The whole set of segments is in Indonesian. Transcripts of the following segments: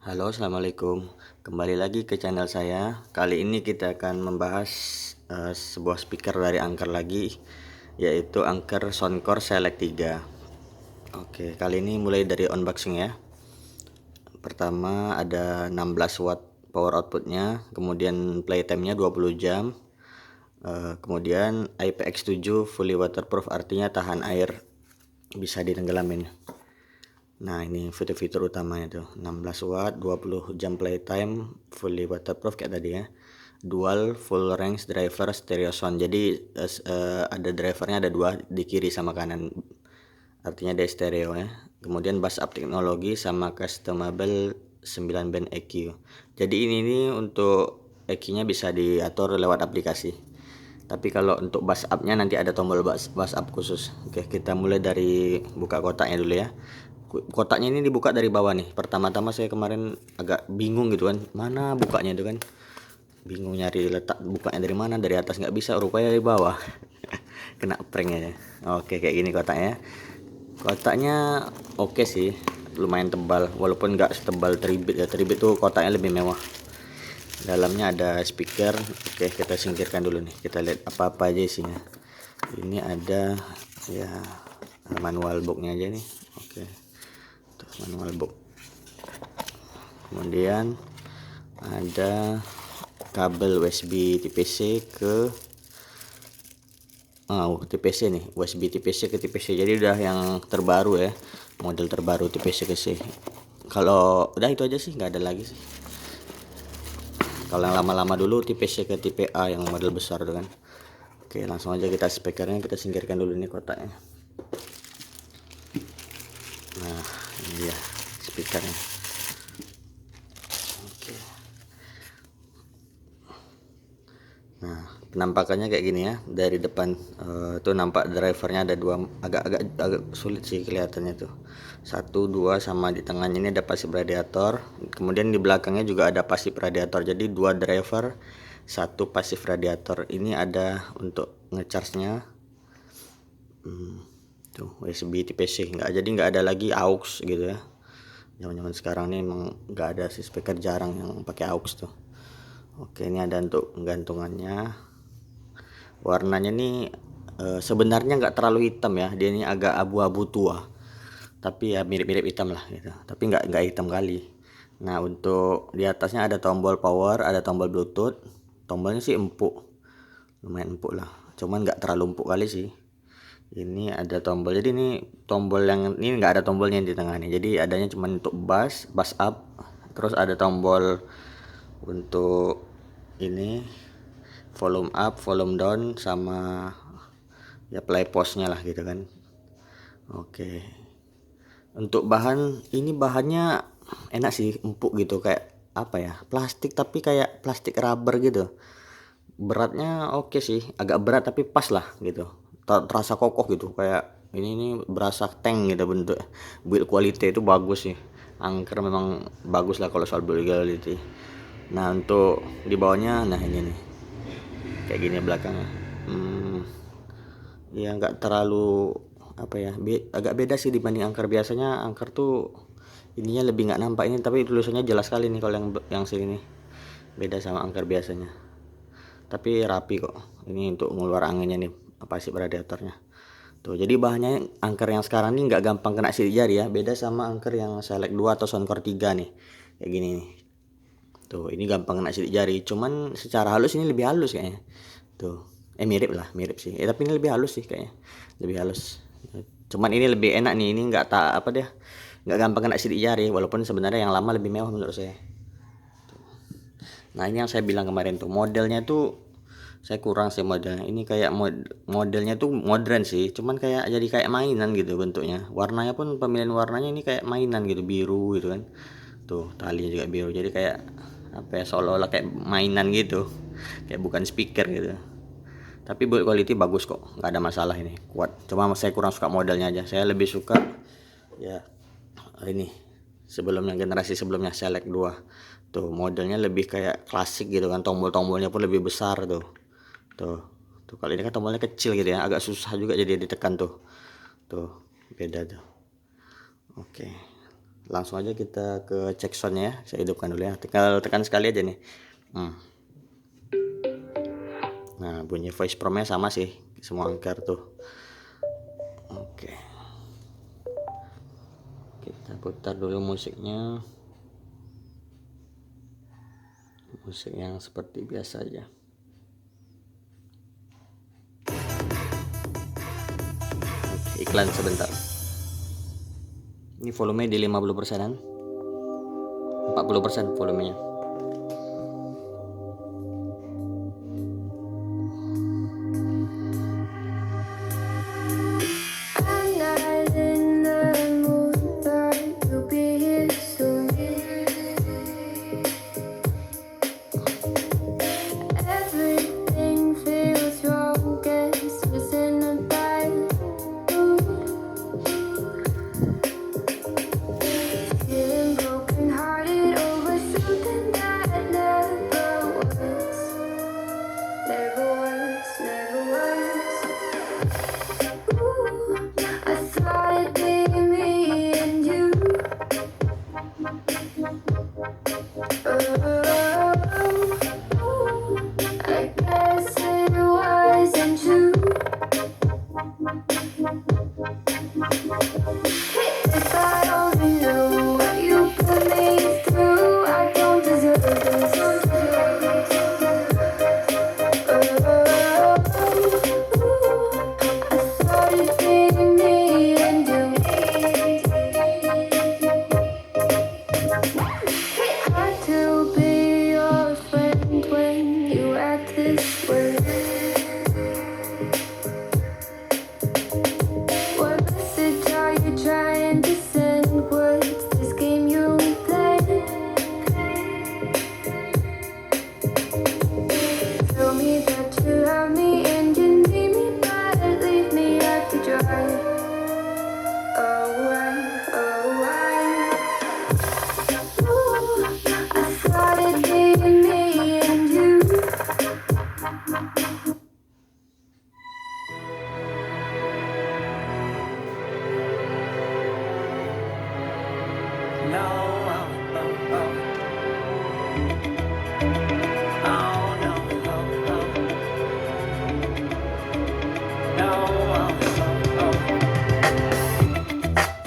Halo, assalamualaikum. Kembali lagi ke channel saya. Kali ini kita akan membahas sebuah speaker dari Anker lagi, yaitu Anker Soundcore Select 3. Oke, kali ini mulai dari unboxing ya. Pertama ada 16 watt power outputnya, kemudian playtime-nya 20 jam. Kemudian IPX7 fully waterproof, artinya tahan air, bisa ditenggelamkan. Nah, ini fitur-fitur utamanya tuh, 16 watt, 20 jam playtime, fully waterproof kayak tadi ya. Dual full range driver stereo sound. Jadi ada drivernya, ada dua di kiri sama kanan. Artinya dia stereo ya. Kemudian bass up teknologi sama customable 9 band EQ. Jadi ini untuk EQ-nya bisa diatur lewat aplikasi. Tapi kalau untuk bass up-nya nanti ada tombol bass up khusus. Oke, kita mulai dari buka kotaknya dulu ya. Kotaknya ini dibuka dari bawah nih. Pertama-tama saya kemarin agak bingung gitu kan, mana bukanya itu kan, bingung nyari letak bukanya dari mana, dari atas nggak bisa, rupanya dari bawah. Kena prank ya. Oke, kayak gini kotaknya oke sih, lumayan tebal walaupun nggak setebal Tribit ya. Tribit tuh kotaknya lebih mewah. Dalamnya ada speaker. Oke, kita singkirkan dulu nih, kita lihat apa-apa aja isinya. Ini ada ya manual booknya aja nih. Oke, manual book. Kemudian ada kabel USB Type-C ke Type-C nih, USB Type-C ke Type-C. Jadi udah yang terbaru ya, model terbaru Type-C ke C. Kalau udah itu aja sih, nggak ada lagi sih. Kalau yang lama-lama dulu Type-C ke Type A yang model besar tuh kan. Oke, langsung aja kita speakernya kita singkirkan dulu nih kotaknya. Nah, ini dia speakernya. Oke. Nah, penampakannya kayak gini ya. Dari depan tuh nampak drivernya ada dua, agak sulit sih kelihatannya tuh. 1, 2 sama di tengahnya ini ada pasif radiator. Kemudian di belakangnya juga ada pasif radiator. Jadi 2 driver, 1 pasif radiator. Ini ada untuk ngecharge-nya. Tuh USB Type-C, jadi nggak ada lagi aux gitu ya. Zaman-zaman sekarang nih emang nggak ada sih, speaker jarang yang pakai aux tuh. Oke, ini ada untuk gantungannya. Warnanya nih sebenarnya nggak terlalu hitam ya, dia ini agak abu-abu tua, tapi ya mirip-mirip hitam lah gitu, tapi nggak hitam kali. Nah, untuk di atasnya ada tombol power, ada tombol bluetooth. Tombolnya sih empuk, lumayan empuk lah, cuman nggak terlalu empuk kali sih. Ini ada tombol, jadi ini tombol yang ini nggak ada tombolnya di tengah nih, jadi adanya cuma untuk bass up. Terus ada tombol untuk ini volume up, volume down, sama ya play pause-nya lah gitu kan. Oke, untuk bahan, ini bahannya enak sih, empuk gitu, kayak apa ya, plastik tapi kayak plastik rubber gitu. Beratnya oke sih, agak berat tapi pas lah gitu, terasa kokoh gitu, kayak ini berasa tank gitu bentuk. Build quality itu bagus sih, Angker memang bagus lah kalau soal build quality. Nah, untuk di bawahnya, nah ini nih kayak gini belakangnya. Ya nggak terlalu apa ya, agak beda sih dibanding Angker. Biasanya Angker tuh ininya lebih nggak nampak ini, tapi tulisannya jelas sekali nih kalau yang sini nih, beda sama Angker biasanya. Tapi rapi kok, ini untuk ngeluar anginnya nih, apa sih radiatornya tuh. Jadi bahannya Angker yang sekarang nih nggak gampang kena sidik jari ya, beda sama Angker yang Select 2 atau Soundcore 3 nih, kayak gini nih tuh. Ini gampang kena sidik jari, cuman secara halus ini lebih halus kayaknya tuh. Mirip lah, mirip sih tapi ini lebih halus sih kayaknya, lebih halus. Cuman ini lebih enak nih, ini nggak tak apa dia, nggak gampang kena sidik jari, walaupun sebenarnya yang lama lebih mewah menurut saya. Nah, ini yang saya bilang kemarin tuh, modelnya tuh saya kurang sih modelnya. Ini kayak modelnya tuh modern sih, cuman kayak jadi kayak mainan gitu bentuknya. Warnanya pun, pemilihan warnanya ini kayak mainan gitu, biru gitu kan. Tuh talinya juga biru, jadi kayak apa ya, seolah-olah kayak mainan gitu, kayak bukan speaker gitu. Tapi build quality bagus kok, nggak ada masalah, ini kuat. Cuma saya kurang suka modelnya aja. Saya lebih suka ya ini, sebelumnya, generasi sebelumnya Select 2 tuh, modelnya lebih kayak klasik gitu kan. Tombol-tombolnya pun lebih besar tuh tuh. Kali ini kan tombolnya kecil gitu ya, agak susah juga jadi ditekan tuh beda tuh. Oke, langsung aja kita ke cek soundnya ya. Saya hidupkan dulu ya, tinggal tekan sekali aja nih. Nah, bunyi voice promnya sama sih semua Anchor tuh. Oke, kita putar dulu musiknya, musik yang seperti biasa aja. Iklan sebentar. Ini volume di 50%-an, 40% volumenya.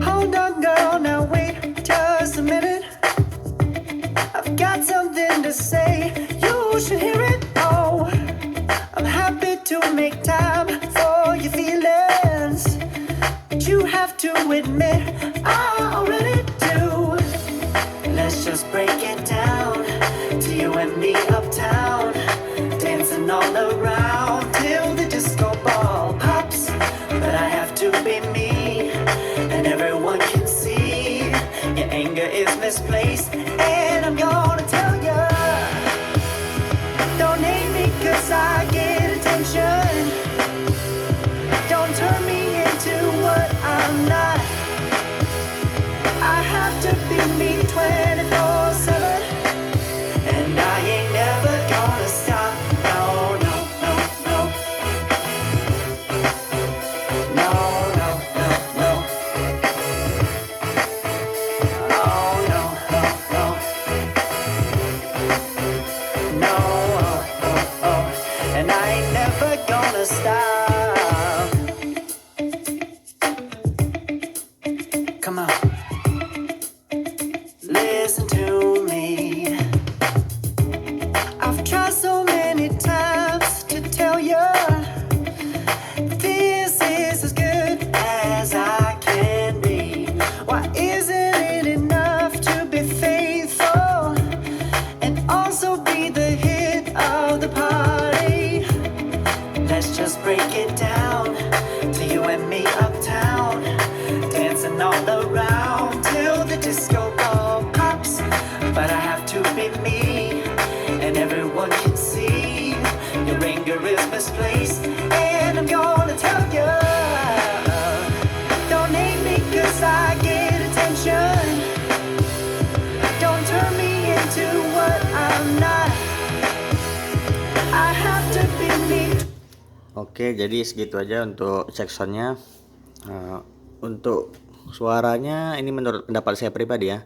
Hold on, girl, now wait just a minute. I've got something to say, you should hear it. Oh, I'm happy to make time for your feelings, but you have to admit I already do. Let's just break it down to you and me uptown, dancing all around till the disco ball pops. But I have to be me, and everyone can see your anger is misplaced. And I'm gonna tell you, don't hate me 'cause I get attention. Don't turn me into what I'm not. I have to be me 24/7, and I ain't never gonna stop. No, no, no, no. No, no, no, no. Oh, no, no, no. No, oh, oh, oh. And I ain't never gonna stop. Come on. Listen to me. I've tried so many times to tell you this is as good as I can be. Why isn't it enough to be faithful and also be the hit of the party? Let's just break it down to you and me uptown, dancing all around till the disco ball pops. But I have to be me, and everyone can see your anger is misplaced. And I'm gonna tell you, don't hate me 'cause I get attention. Don't turn me into what I'm not. I have to be me. Oke, jadi segitu aja untuk cek soundnya. Untuk suaranya ini menurut pendapat saya pribadi ya,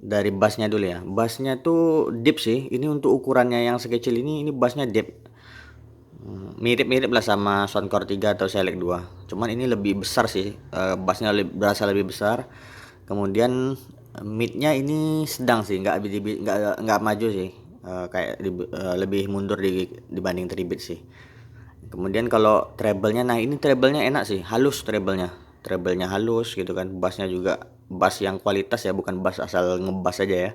dari bassnya dulu ya, bassnya tuh deep sih. Ini untuk ukurannya yang sekecil ini bassnya deep. Mirip-mirip lah sama Soundcore 3 atau Select 2, cuman ini lebih besar sih, bassnya berasa lebih besar. Kemudian midnya ini sedang sih, nggak maju sih, kayak lebih mundur dibanding Tribit sih. Kemudian kalau treble-nya, nah ini treble-nya enak sih, halus treble-nya halus gitu kan. Bassnya juga bass yang kualitas ya, bukan bass asal ngebass aja ya.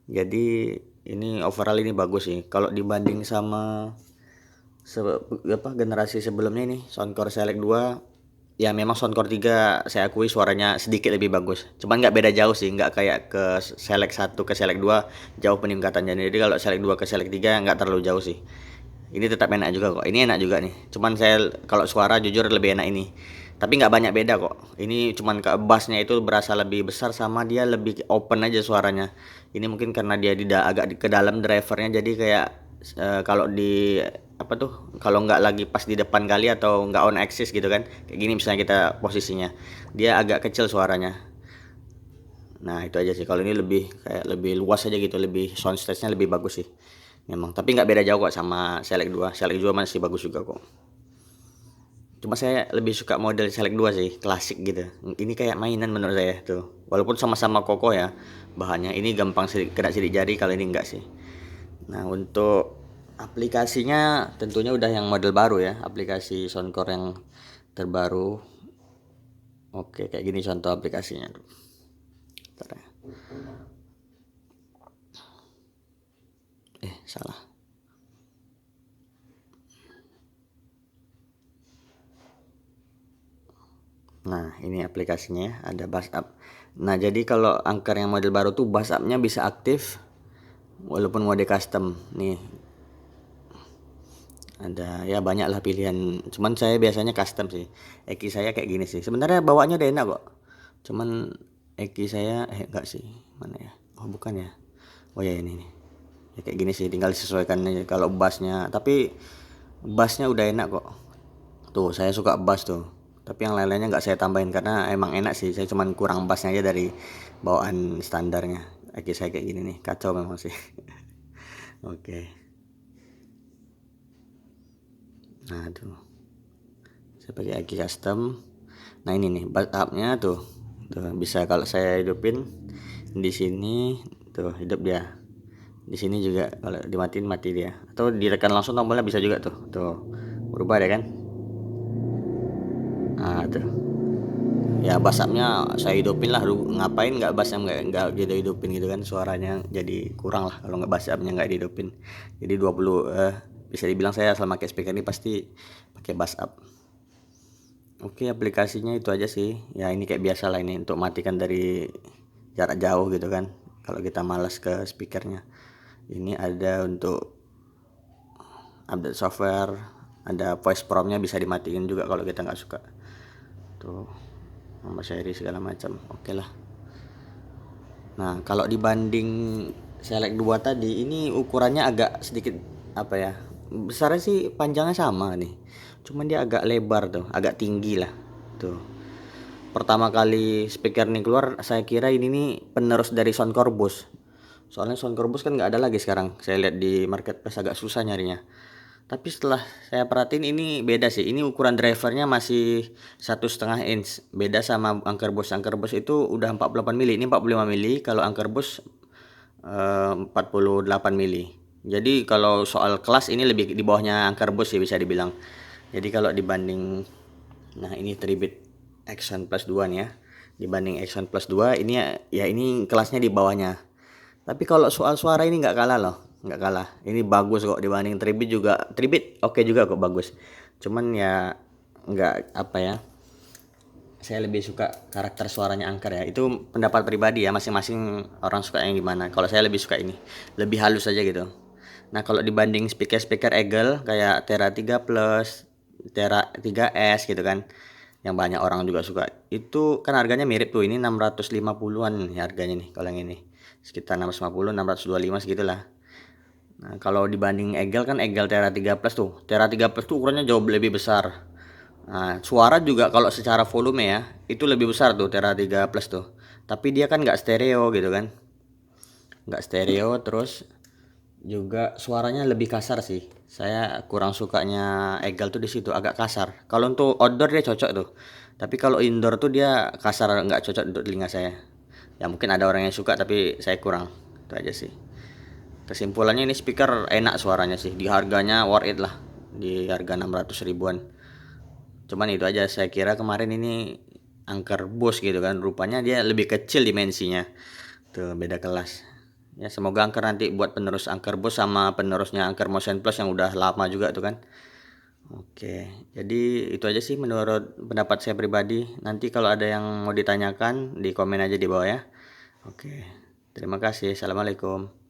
Jadi ini overall ini bagus sih kalau dibanding sama generasi sebelumnya ini Soundcore Select 2. Ya memang Soundcore 3 saya akui suaranya sedikit lebih bagus, cuman nggak beda jauh sih, nggak kayak ke Select 1 ke Select 2 jauh peningkatannya. Jadi kalau Select 2 ke Select 3 nggak terlalu jauh sih. Ini tetap enak juga kok, ini enak juga nih, cuman saya kalau suara jujur lebih enak ini, tapi nggak banyak beda kok. Ini cuman ke bassnya itu berasa lebih besar, sama dia lebih open aja suaranya. Ini mungkin karena dia agak ke dalam drivernya, jadi kayak kalau di apa tuh, kalau nggak lagi pas di depan kali atau nggak on axis gitu kan, kayak gini misalnya kita posisinya, dia agak kecil suaranya. Nah itu aja sih, kalau ini lebih kayak lebih luas aja gitu, lebih sound stage-nya lebih bagus sih memang. Tapi nggak beda jauh kok sama Select 2. Select 2 masih bagus juga kok, cuma saya lebih suka model Select 2 sih, klasik gitu. Ini kayak mainan menurut saya tuh, walaupun sama-sama kokoh ya bahannya. Ini gampang kena sidik jari, kalau ini enggak sih. Nah untuk aplikasinya tentunya udah yang model baru ya, aplikasi Soundcore yang terbaru. Oke, kayak gini contoh aplikasinya tuh. Bentar ya. Salah. Nah ini aplikasinya ya, ada bass up. Nah jadi kalau Anchor yang model baru tuh bass up-nya bisa aktif walaupun mode custom. Nih ada ya banyak lah pilihan, cuman saya biasanya custom sih. Eki saya kayak gini sih, sebenarnya bawaannya udah enak kok, cuman Eki saya enggak sih, mana ya, oh bukan ya, oh ya ini nih ya, kayak gini sih, tinggal disesuaikan aja kalau bassnya. Tapi bassnya udah enak kok tuh, saya suka bass tuh. Tapi yang lain-lainnya nggak saya tambahin karena emang enak sih, saya cuman kurang bassnya aja dari bawaan standarnya. Eki saya kayak gini nih, kacau memang sih. Oke. Nah tuh saya pakai Eki custom. Nah ini nih bass up-nya tuh bisa kalau saya hidupin di sini tuh hidup dia. Di sini juga kalau dimatiin mati dia, atau ditekan langsung tombolnya bisa juga tuh berubah deh kan. Nah tuh ya, bass up-nya saya hidupin lah. Ngapain nggak bass up nggak gitu hidupin gitu kan, suaranya jadi kurang lah kalau nggak bass up-nya nggak dihidupin. Jadi 20 bisa dibilang saya asal pakai speaker ini pasti pakai bass up. Oke, aplikasinya itu aja sih ya. Ini kayak biasa lah, ini untuk matikan dari jarak jauh gitu kan, kalau kita malas ke speakernya. Ini ada untuk update software, ada voice prompt-nya bisa dimatiin juga kalau kita nggak suka tuh, nomor seri segala macam. Oke lah. Nah kalau dibanding Select 2 tadi, ini ukurannya agak sedikit apa ya, besarnya sih panjangnya sama nih, cuman dia agak lebar tuh, agak tinggi lah tuh. Pertama kali speaker nih keluar, saya kira ini nih penerus dari Soundcore Boost. Soalnya Soundcore Boost kan nggak ada lagi sekarang, saya lihat di marketplace agak susah nyarinya. Tapi setelah saya perhatiin ini beda sih. Ini ukuran drivernya masih 1,5 inch, beda sama Anchor Boost. Anchor Boost itu udah 48 mili, ini 45 mili. Kalau Anchor Boost 48 mili. Jadi kalau soal kelas ini lebih di bawahnya Anchor Boost sih bisa dibilang. Jadi kalau dibanding, nah ini Tribit X1 Plus 2 nih ya, dibanding X1 Plus 2 ini ya ini kelasnya di bawahnya. Tapi kalau soal suara ini nggak kalah loh, nggak kalah. Ini bagus kok dibanding Tribit juga. Tribit oke juga kok, bagus. Cuman ya nggak apa ya, saya lebih suka karakter suaranya Anchor ya. Itu pendapat pribadi ya, masing-masing orang suka yang gimana. Kalau saya lebih suka ini, lebih halus aja gitu. Nah kalau dibanding speaker Eagle kayak Tera 3 Plus, Tera 3S gitu kan, yang banyak orang juga suka, itu kan harganya mirip tuh. Ini 650-an nih harganya nih, kalau yang ini sekitar 650, 625 segitulah. Nah kalau dibanding Eagle kan, Eagle Tera 3 Plus tuh, Tera 3 Plus tuh ukurannya jauh lebih besar. Nah, suara juga kalau secara volume ya, itu lebih besar tuh Tera 3 Plus tuh. Tapi dia kan nggak stereo gitu kan. Nggak stereo, terus juga suaranya lebih kasar sih. Saya kurang sukanya Eagle tuh di situ, agak kasar. Kalau untuk outdoor dia cocok tuh. Tapi kalau indoor tuh dia kasar, nggak cocok untuk telinga saya. Ya mungkin ada orang yang suka tapi saya kurang. Itu aja sih. Kesimpulannya ini speaker enak suaranya sih. Di harganya worth it lah. Di harga 600 ribuan. Cuman itu aja, saya kira kemarin ini Anker Bose gitu kan, rupanya dia lebih kecil dimensinya. Tuh beda kelas. Ya semoga Anker nanti buat penerus Anker Bose sama penerusnya Anker Motion Plus yang udah lama juga tuh kan. Oke, jadi itu aja sih menurut pendapat saya pribadi. Nanti kalau ada yang mau ditanyakan di komen aja di bawah ya. Oke, terima kasih. Assalamualaikum.